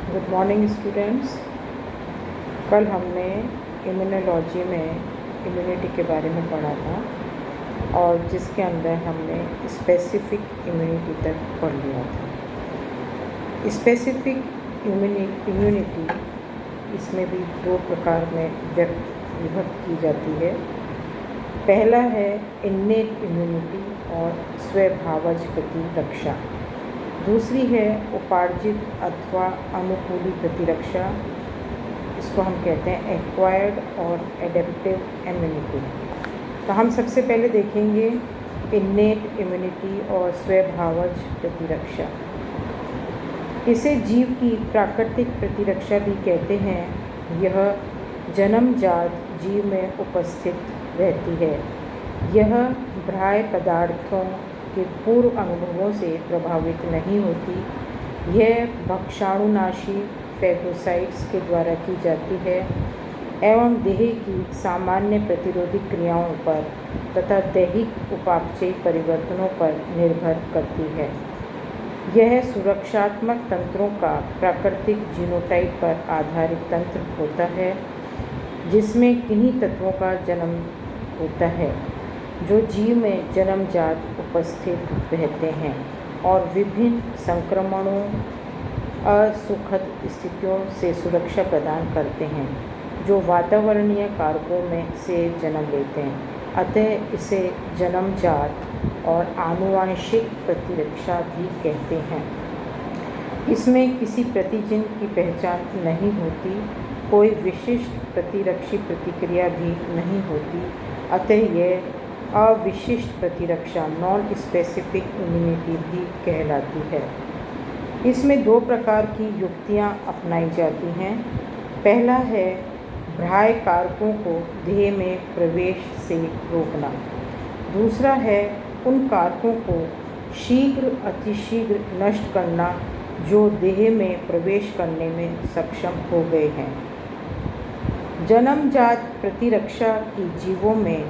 Good morning students. कल हमने immunology में इम्यूनिटी के बारे में पढ़ा था और जिसके अंदर हमने स्पेसिफिक इम्यूनिटी तक पढ़ लिया था। स्पेसिफिक इम्यूनिटी इसमें भी दो प्रकार में विभक्त की जाती है। पहला है इन्नेट इम्यूनिटी और स्वभावज प्रतिरक्षा। दूसरी है उपार्जित अथवा अनुकूली प्रतिरक्षा, इसको हम कहते हैं एक्वायर्ड और एडेप्टिव इम्यूनिटी। तो हम सबसे पहले देखेंगे इन्नेट इम्यूनिटी और स्वभावज प्रतिरक्षा। इसे जीव की प्राकृतिक प्रतिरक्षा भी कहते हैं। यह जन्मजात जीव में उपस्थित रहती है। यह बाह्य पदार्थों के पूर्व अनुभवों से प्रभावित नहीं होती। यह भक्षाणुनाशी फैगोसाइट्स के द्वारा की जाती है एवं देह की सामान्य प्रतिरोधी क्रियाओं पर तथा दैहिक उपापचयी परिवर्तनों पर निर्भर करती है। यह सुरक्षात्मक तंत्रों का प्राकृतिक जीनोटाइप पर आधारित तंत्र होता है जिसमें किन्हीं तत्वों का जन्म होता है जो जीव में जन्मजात उपस्थित रहते हैं और विभिन्न संक्रमणों असुखद स्थितियों से सुरक्षा प्रदान करते हैं जो वातावरणीय कारकों में से जन्म लेते हैं। अतः इसे जन्मजात और आनुवांशिक प्रतिरक्षा भी कहते हैं। इसमें किसी प्रतिजिन की पहचान नहीं होती, कोई विशिष्ट प्रतिरक्षी प्रतिक्रिया भी नहीं होती। अतः यह अविशिष्ट प्रतिरक्षा नॉन स्पेसिफिक इम्यूनिटी भी कहलाती है। इसमें दो प्रकार की युक्तियाँ अपनाई जाती हैं। पहला है बाह्य कारकों को देह में प्रवेश से रोकना। दूसरा है उन कारकों को शीघ्र अतिशीघ्र नष्ट करना जो देह में प्रवेश करने में सक्षम हो गए हैं। जन्मजात प्रतिरक्षा की जीवों में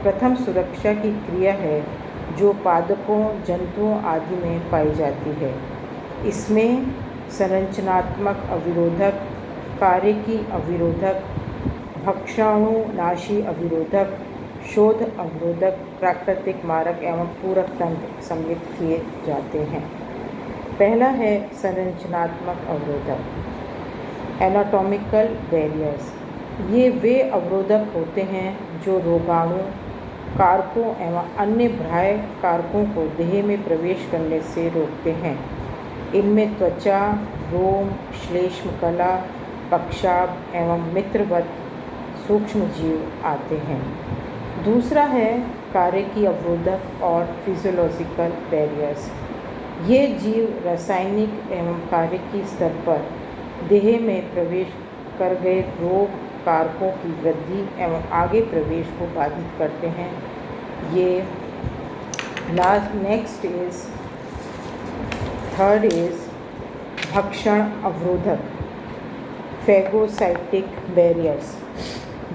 प्रथम सुरक्षा की क्रिया है जो पादपों, जंतुओं आदि में पाई जाती है। इसमें संरचनात्मक अवरोधक, कार्यकी अवरोधक, भक्षाणुनाशी अवरोधक, शोध अवरोधक, प्राकृतिक मारक एवं पूरक तंत्र सम्मिलित किए जाते हैं। पहला है संरचनात्मक अवरोधक, एनाटॉमिकल बैरियर्स। ये वे अवरोधक होते हैं जो रोगाणु कारकों एवं अन्य बाह्य कारकों को देह में प्रवेश करने से रोकते हैं। इनमें त्वचा, रोम, श्लेष्मकला, पक्षाभ एवं मित्रवत सूक्ष्म जीव आते हैं। दूसरा है कार्यकी अवरोधक और फिजियोलॉजिकल बैरियर्स। ये जीव रासायनिक एवं कार्यकी स्तर पर देह में प्रवेश कर गए रोग कारकों की वृद्धि एवं आगे प्रवेश को बाधित करते हैं। ये थर्ड इज भक्षण अवरोधक, फैगोसाइटिक बैरियर्स।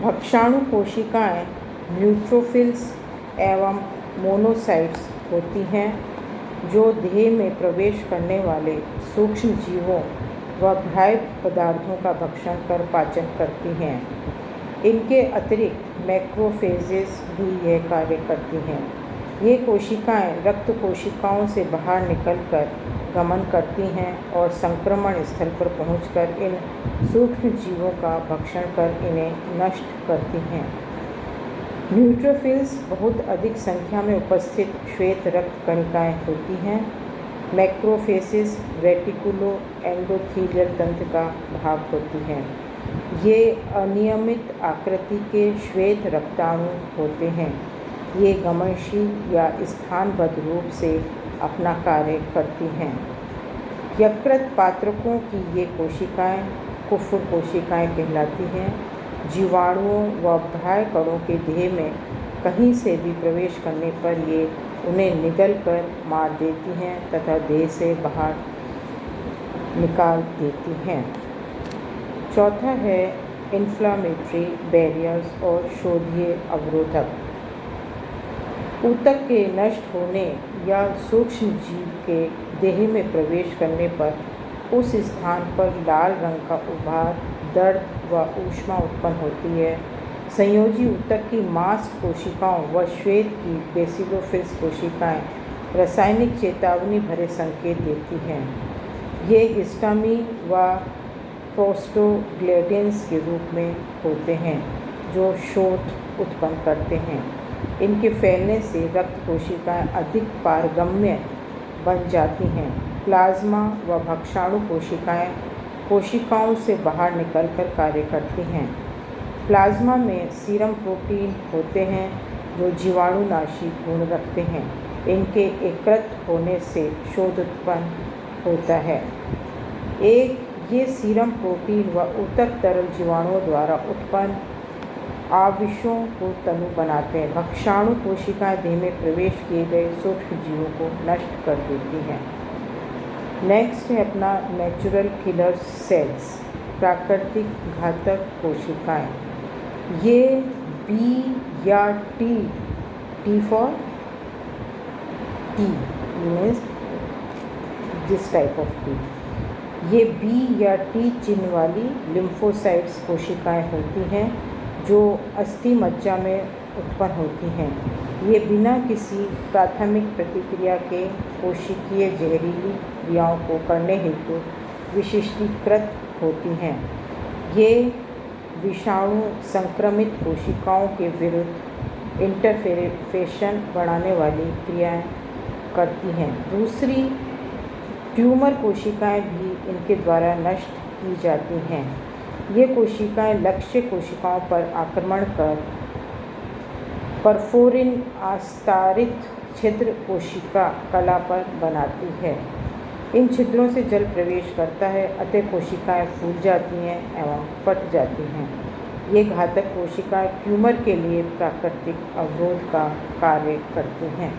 भक्षाणु कोशिकाएं न्यूट्रोफिल्स एवं मोनोसाइट्स होती हैं जो देह में प्रवेश करने वाले सूक्ष्म जीवों व बाह्य पदार्थों का भक्षण कर पाचन करती हैं। इनके अतिरिक्त मैक्रोफेजेस भी यह कार्य करती हैं। ये कोशिकाएं रक्त कोशिकाओं से बाहर निकलकर गमन करती हैं और संक्रमण स्थल पर पहुंचकर इन सूक्ष्म जीवों का भक्षण कर इन्हें नष्ट करती हैं। न्यूट्रोफिल्स बहुत अधिक संख्या में उपस्थित श्वेत रक्त कणिकाएं होती हैं। मैक्रोफेसेस रेटिकुलो एंडोथीलियल तंत्र का भाग होती हैं। ये अनियमित आकृति के श्वेत रक्ताणु होते हैं। ये गमनशील या स्थानबद्ध रूप से अपना कार्य करती हैं। यकृत पात्रकों की ये कोशिकाएं कुफुर कोशिकाएं कहलाती हैं। जीवाणुओं व बाह्य कणों के देह में कहीं से भी प्रवेश करने पर ये उन्हें निगल कर मार देती हैं तथा देह से बाहर निकाल देती हैं। चौथा है इन्फ्लामेटरी बैरियर्स और शोधीय अवरोधक। ऊतक के नष्ट होने या सूक्ष्म जीव के देह में प्रवेश करने पर उस स्थान पर लाल रंग का उभार, दर्द व ऊष्मा उत्पन्न होती है। संयोजी ऊतक की मास्ट कोशिकाओं व श्वेत की बेसिलोफिल्स कोशिकाएं रासायनिक चेतावनी भरे संकेत देती हैं। ये हिस्टामिन व प्रोस्टाग्लैंडिन्स के रूप में होते हैं जो शोथ उत्पन्न करते हैं। इनके फैलने से रक्त कोशिकाएं अधिक पारगम्य बन जाती हैं। प्लाज्मा व भक्षाणु कोशिकाएं कोशिकाओं से बाहर निकलकर कार्य करती हैं। प्लाज्मा में सीरम प्रोटीन होते हैं जो जीवाणुनाशी गुण रखते हैं। इनके एकत्र होने से शोथ उत्पन्न होता है। ये सीरम प्रोटीन व ऊतक तरल जीवाणुओं द्वारा उत्पन्न आवेशों को तनु बनाते हैं। भक्षाणु कोशिकाएं देह में प्रवेश किए गए सूक्ष्म जीवों को नष्ट कर देती हैं। नेक्स्ट है अपना नेचुरल किलर सेल्स, प्राकृतिक घातक कोशिकाएं। ये बी या T for T means this type of T, ये बी या टी चिन्ह वाली लिम्फोसाइट्स कोशिकाएं होती हैं जो अस्थि मज्जा में उत्पन्न होती हैं। ये बिना किसी प्राथमिक प्रतिक्रिया के कोशिकीय जहरीली क्रियाओं को करने हेतु विशिष्टीकृत होती हैं। ये विषाणु संक्रमित कोशिकाओं के विरुद्ध इंटरफेरेशन बढ़ाने वाली क्रियाएं करती हैं। दूसरी ट्यूमर कोशिकाएं भी इनके द्वारा नष्ट की जाती हैं। ये कोशिकाएं लक्ष्य कोशिकाओं पर आक्रमण कर परफोरिन आस्तारित छिद्र कोशिका कला पर बनाती है। इन छिद्रों से जल प्रवेश करता है, अतः कोशिकाएं फूल जाती हैं एवं फट जाती हैं। ये घातक कोशिकाएं ट्यूमर के लिए प्राकृतिक अवरोध का कार्य करती हैं।